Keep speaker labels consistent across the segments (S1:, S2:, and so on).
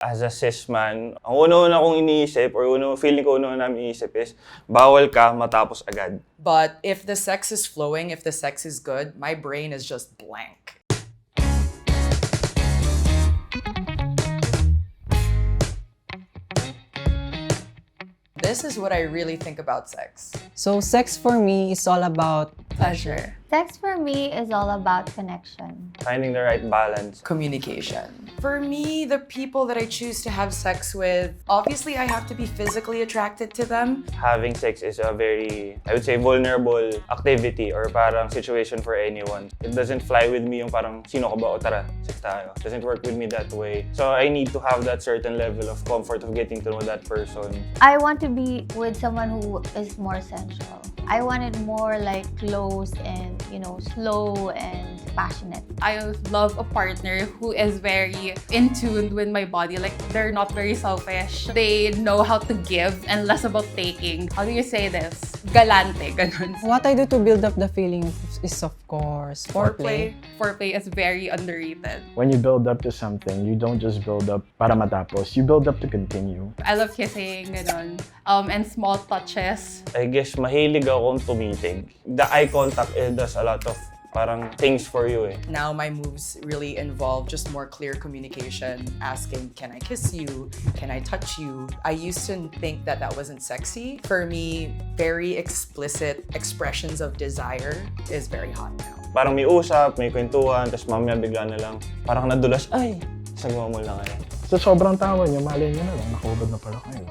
S1: As a cis man, ang una-una kong iniisip or feeling ko una namin iniisip is bawal ka matapos agad.
S2: But if the sex is flowing, if the sex is good, my brain is just blank. This is what I really think about sex.
S3: So sex for me is all about
S2: Pleasure.
S4: Sex for me is all about connection.
S1: Finding the right balance.
S2: Communication. For me, the people that I choose to have sex with, obviously I have to be physically attracted to them.
S1: Having sex is a very, I would say, vulnerable activity or parang situation for anyone. It doesn't fly with me yung parang sino ka ba o tara, sex tayo. It doesn't work with me that way. So I need to have that certain level of comfort of getting to know that person.
S4: I want to be with someone who is more sensual. I want it more like close and, slow and passionate.
S5: I love a partner who is very in tune with my body. Like, they're not very selfish. They know how to give and less about taking. How do you say this? Galante, ganun.
S3: what I do to build up the feeling is of course foreplay.
S5: Foreplay is very underrated.
S6: When you build up to something, you don't just build up para matapos. You build up to continue.
S5: I love kissing, ganun. And small touches.
S1: I guess mahilig akong tumitig. The eye contact does a lot of parang things for you eh.
S2: Now my moves really involve just more clear communication, asking, can I kiss you? Can I touch you? I used to think that that wasn't sexy. For me, very explicit expressions of desire is very hot now.
S1: Parang may usap, may kwentuhan, tapos mamaya bigla na lang parang nadulas, ay, sagwa mo lang eh.
S6: So sobrang tawa niyo, malay niyo na lang, nakahubad na pala kayo.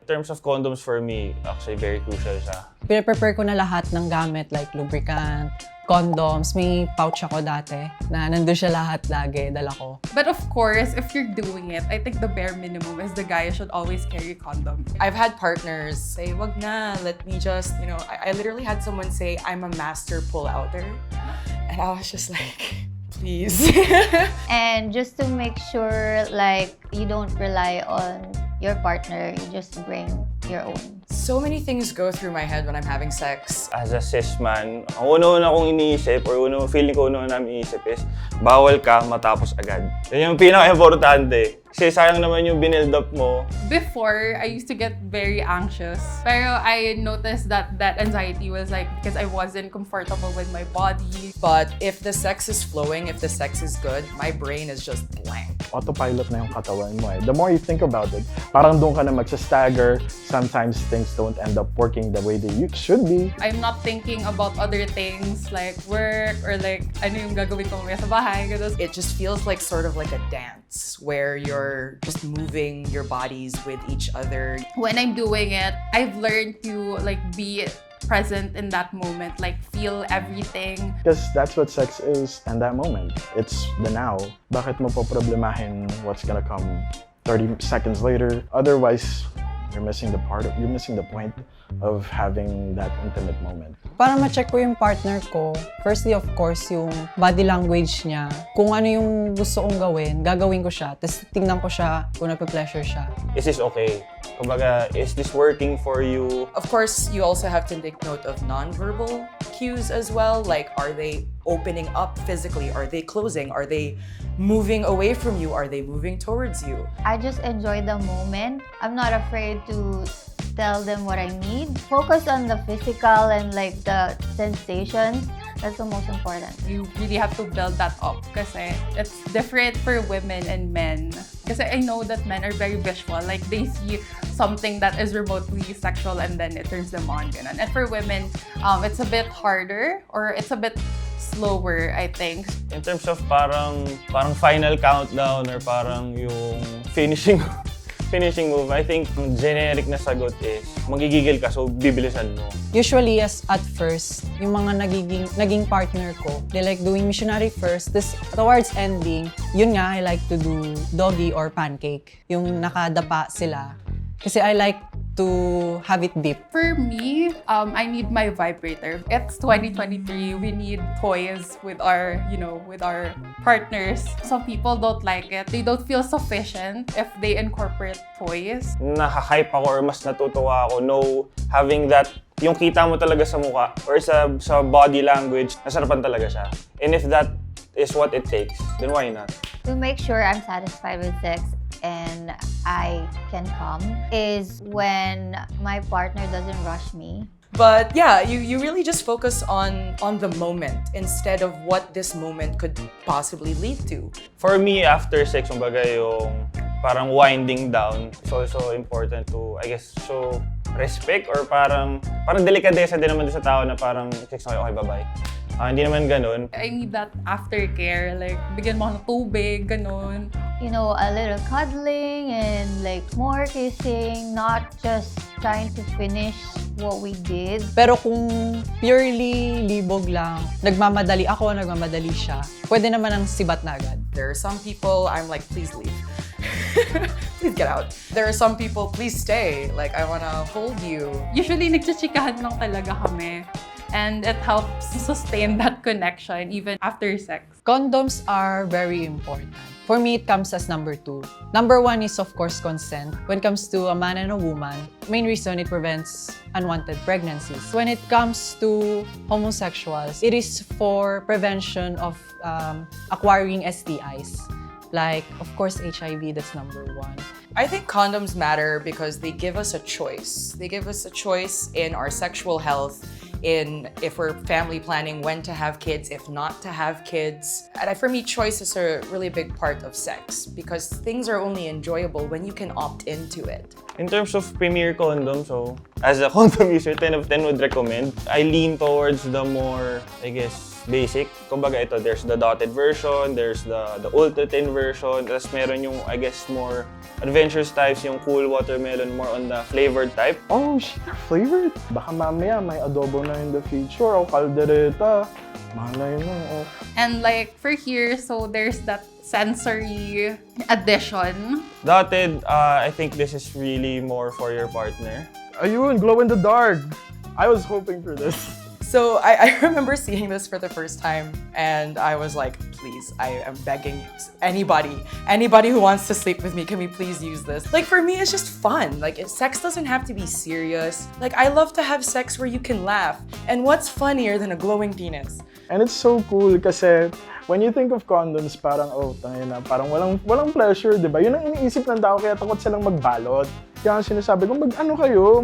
S1: In terms of condoms for me, actually very crucial siya.
S3: Pinaprepare ko na lahat ng gamit like lubricant, condoms. May pouch ako dati na nandun siya lahat lagi, dala ko.
S5: But of course, if you're doing it, I think the bare minimum is the guy should always carry condom.
S2: I've had partners say, wag na, let me just, I literally had someone say, I'm a master pull-outer. And I was just like, please.
S4: And just to make sure like you don't rely on your partner, you just bring your own.
S2: So many things go through my head when I'm having sex.
S1: As a cis man, ang una-una kong iniisip or feeling ko una namin iniisip is bawal ka matapos agad. Yan yung pinaka-importante. Kasi sayang naman yung binild up mo.
S5: Before, I used to get very anxious. Pero I noticed that that anxiety was like because I wasn't comfortable with my body.
S2: But if the sex is flowing, if the sex is good, my brain is just blank.
S6: Autopilot na yung katawan mo eh. The more you think about it, parang doon ka na magsa-stagger. Sometimes things don't end up working the way they should be.
S5: I'm not thinking about other things like work or like ano yung gagawin ko mamaya sa bahay. Ganun.
S2: It just feels like sort of like a dance where you're just moving your bodies with each other.
S5: When I'm doing it, I've learned to like be present in that moment, like feel everything.
S6: Because that's what sex is in that moment. It's the now. Bakit mo poproblemahin what's gonna come 30 seconds later? Otherwise, you're missing the point of having that intimate moment.
S3: Para ma-check ko yung partner ko, firstly of course yung body language niya. Kung ano yung gusto kong gagawin ko siya. Tapos tingnan ko siya kung nappa-pleasure siya.
S1: Is this okay? Kumbaga, is this working for you?
S2: Of course, you also have to take note of nonverbal cues as well. Like, are they opening up physically? Are they closing? Are they moving away from you? Are they moving towards you?
S4: I just enjoy the moment. I'm not afraid to tell them what I need. Focus on the physical and like the sensations. That's the most important.
S5: You really have to build that up kasi it's different for women and men. Kasi I know that men are very visual. Like, they see something that is remotely sexual and then it turns them on. Ganun. And for women, it's a bit harder or it's a bit slower, I think.
S1: In terms of parang final countdown or parang yung finishing move, I think ang generic na sagot is magigigil ka, so bibilisan mo.
S3: Usually, at first, yung mga naging partner ko, they like doing missionary first. This towards ending, yun nga, I like to do doggy or pancake. Yung nakadapa sila. Kasi I like to have it deep.
S5: For me, I need my vibrator. It's 2023. We need toys with our partners. Some people don't like it. They don't feel sufficient if they incorporate toys.
S1: Nakahype ako or mas natutuwa ako having that yung kita mo talaga sa mukha or sa body language, nasarapan talaga siya. And if that is what it takes, then why not?
S4: to make sure I'm satisfied with sex and I can come is when my partner doesn't rush me.
S2: But yeah, you really just focus on the moment instead of what this moment could possibly lead to.
S1: For me, after sex, kumbaga yung parang winding down, it's also important to, I guess, show respect or parang delikadesa din naman sa tao na parang sex na okay, bye-bye. Hindi naman ganun.
S5: I need that aftercare, like bigyan mo ako ng tubig, ganun.
S4: You know, a little cuddling and like more kissing, not just trying to finish what we did.
S3: Pero kung purely libog lang, nagmamadali ako, nagmamadali siya, pwede naman ang sibat na agad.
S2: There are some people I'm like, please leave. Please get out. There are some people, please stay. Like, I wanna hold you.
S5: Usually, nagchichikahan lang talaga kami. And it helps sustain that connection even after sex.
S3: Condoms are very important. For me, it comes as number 2. Number 1 is, of course, consent. When it comes to a man and a woman, main reason it prevents unwanted pregnancies. When it comes to homosexuals, it is for prevention of acquiring STIs. Like, of course, HIV, that's number 1.
S2: I think condoms matter because they give us a choice. They give us a choice in our sexual health, in if we're family planning, when to have kids, if not to have kids. And for me, choice is a really big part of sex because things are only enjoyable when you can opt into it.
S1: In terms of Premiere Condoms, so as a condom user, 10 of 10 would recommend. I lean towards the more, I guess, basic. Kumbaga ito, there's the dotted version, there's the ultra thin version, tapos meron yung, I guess, more adventurous types, yung cool watermelon, more on the flavored type.
S6: Oh, shit, flavored? Baka mamaya may adobo na in the future o caldereta. Malay mo. Oh.
S5: And like for here, so there's that sensory addition.
S1: Dotted, I think this is really more for your partner.
S6: Ayun, glow in the dark. I was hoping for this.
S2: So I remember seeing this for the first time and I was like, please, I am begging you, anybody who wants to sleep with me, can we please use this? Like for me, it's just fun. Like sex doesn't have to be serious. Like I love to have sex where you can laugh. And what's funnier than a glowing penis?
S6: And it's so cool kasi when you think of condoms, parang, oh, tangin na, parang walang pleasure, di ba? Yun ang iniisip ng tao, kaya takot silang magbalot. Kaya sinasabi ko,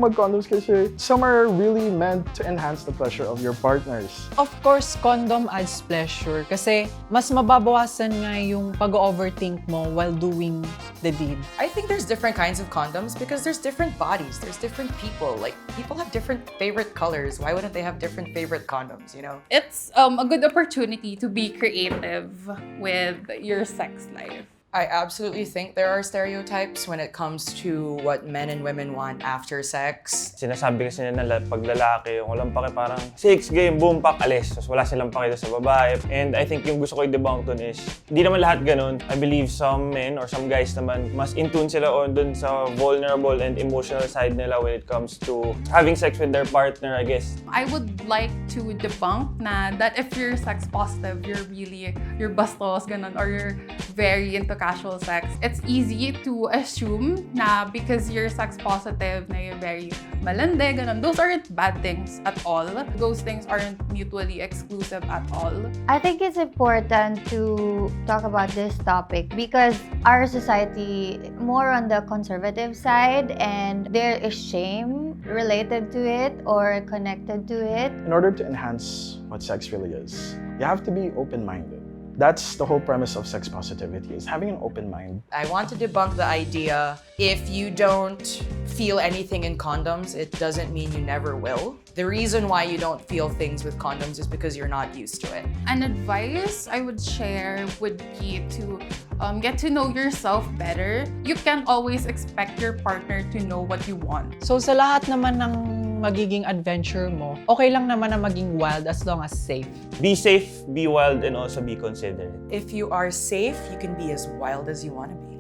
S6: mag-condoms kasi some are really meant to enhance the pleasure of your partners.
S3: Of course, condom adds pleasure kasi mas mababawasan nga yung pag-overthink mo while doing the deed.
S2: I think there's different kinds of condoms because there's different bodies, there's different people. Like people have different favorite colors. Why wouldn't they have different favorite condoms, you know?
S5: It's a good opportunity to be creative with your sex life.
S2: I absolutely think there are stereotypes when it comes to what men and women want after sex.
S1: Sinasabi kasi nila pag lalaki, yung walang pake parang 6 game, boom, pak, alis. Tapos wala silang pake sa babae. And I think yung gusto ko i-debunk dun is, hindi naman lahat ganun. I believe some men or some guys naman, mas in tune sila on dun sa vulnerable and emotional side nila when it comes to having sex with their partner, I guess.
S5: I would like to debunk na that if you're sex positive, you're bastos, ganun, or you're very into casual sex, it's easy to assume na because you're sex positive, na you're very malande, ganun. Those aren't bad things at all. Those things aren't mutually exclusive at all.
S4: I think it's important to talk about this topic because our society more on the conservative side and there is shame related to it or connected to it.
S6: In order to enhance what sex really is, you have to be open-minded. That's the whole premise of sex positivity, is having an open mind.
S2: I want to debunk the idea if you don't feel anything in condoms, it doesn't mean you never will. The reason why you don't feel things with condoms is because you're not used to it.
S5: An advice I would share would be to get to know yourself better. You can't always expect your partner to know what you want.
S3: So sa lahat naman ng magiging adventure mo, okay lang naman na maging wild as long as safe.
S1: Be safe, be wild, and also be considerate.
S2: If you are safe, you can be as wild as you want to be.